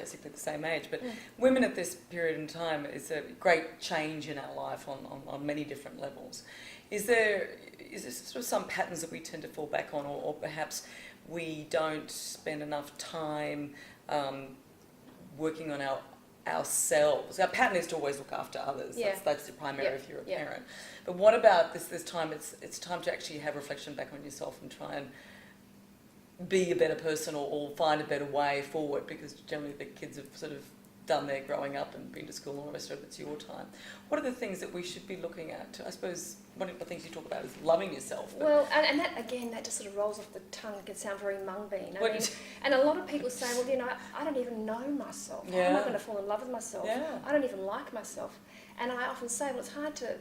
basically the same age, but women at this period in time is a great change in our life on many different levels. Is there sort of some patterns that we tend to fall back on, or perhaps we don't spend enough time working on ourselves? Our pattern is to always look after others. Yeah. That's the primary if you're a Yeah. parent. But what about this time? It's time to actually have reflection back on yourself and try and be a better person, or find a better way forward, because generally the kids have sort of done their growing up and been to school and all the rest of it. It's your time. What are the things that we should be looking at? I suppose one of the things you talk about is loving yourself. Well, and that, again, that just sort of rolls off the tongue. It can sound very mung bean. I mean, and a lot of people say, well, you know, I don't even know myself. How am I going to fall in love with myself? Yeah. I don't even like myself. And I often say, well, it's hard to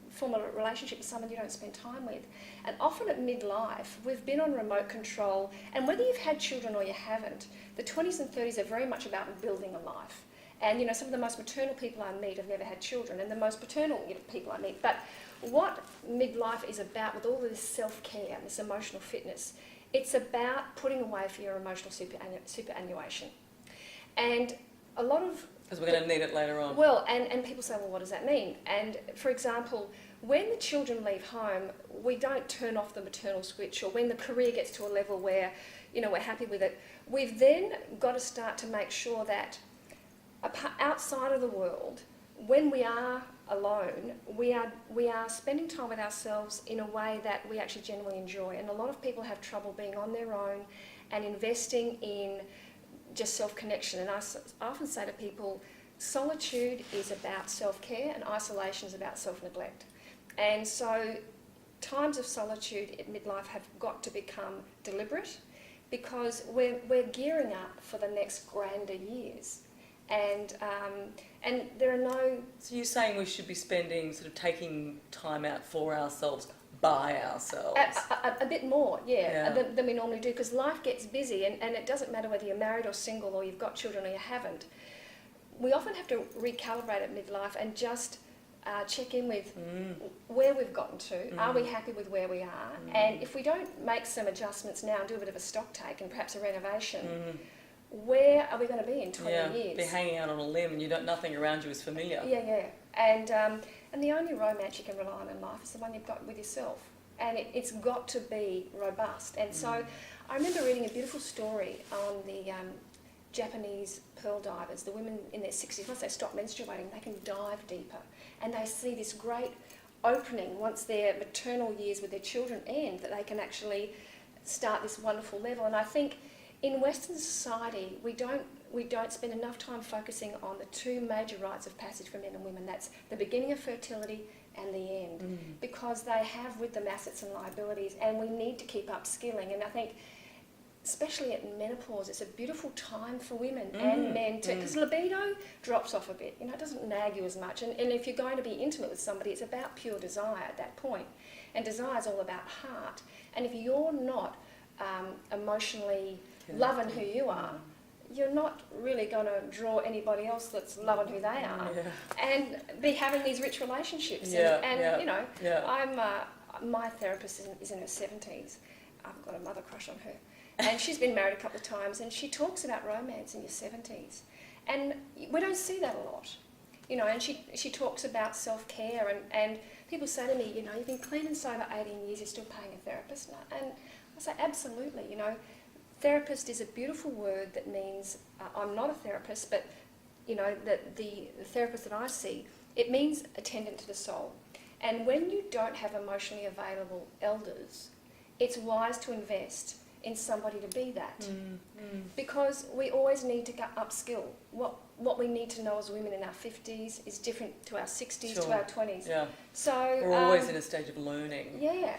form a relationship with someone you don't spend time with. And often at midlife, we've been on remote control, and whether you've had children or you haven't, the 20s and 30s are very much about building a life. And, you know, some of the most maternal people I meet have never had children, and the most paternal people I meet. But what midlife is about, with all of this self-care and this emotional fitness, it's about putting away for your emotional superannuation. And a lot of... Because we're going to need it later on. Well, and people say, well, what does that mean? And, for example, when the children leave home, we don't turn off the maternal switch, or when the career gets to a level where, you know, we're happy with it. We've then got to start to make sure that outside of the world, when we are alone, we are spending time with ourselves in a way that we actually genuinely enjoy. And a lot of people have trouble being on their own and investing in just self-connection. And I often say to people, solitude is about self-care and isolation is about self-neglect. And so times of solitude at midlife have got to become deliberate, because we're gearing up for the next grander years. And there are no... So you're saying we should be spending, sort of taking time out for ourselves, by ourselves? A bit more, than we normally do, because life gets busy, and it doesn't matter whether you're married or single, or you've got children or you haven't. We often have to recalibrate at midlife and just check in with where we've gotten to. Are we happy with where we are? And if we don't make some adjustments now and do a bit of a stock take and perhaps a renovation, where are we going to be in 20 years? Be hanging out on a limb and nothing around you is familiar. And the only romance you can rely on in life is the one you've got with yourself. And it's got to be robust. And so I remember reading a beautiful story on the Japanese pearl divers, the women in their 60s. Once they stop menstruating, they can dive deeper. And they see this great opening once their maternal years with their children end, that they can actually start this wonderful level. And I think in Western society, we don't spend enough time focusing on the two major rites of passage for men and women. That's the beginning of fertility and the end, because they have with them assets and liabilities, and we need to keep upskilling. And I think, especially at menopause, it's a beautiful time for women and men too, because libido drops off a bit. You know, it doesn't nag you as much. And if you're going to be intimate with somebody, it's about pure desire at that point. And desire is all about heart. And if you're not emotionally loving who you are, you're not really going to draw anybody else that's loving who they are, and be having these rich relationships. You know, my therapist is in her 70s. I've got a mother crush on her, and she's been married a couple of times, and she talks about romance in your 70s, and we don't see that a lot. You know, and she talks about self-care, and people say to me, you know, you've been clean and sober 18 years, you're still paying a therapist, and I say, absolutely. You know, therapist is a beautiful word that means, I'm not a therapist, but, you know, the therapist that I see, it means attendant to the soul. And when you don't have emotionally available elders, it's wise to invest in somebody to be that. Because we always need to upskill. What we need to know as women in our 50s is different to our 60s, to our 20s. Yeah. So we're always in a stage of learning. Yeah,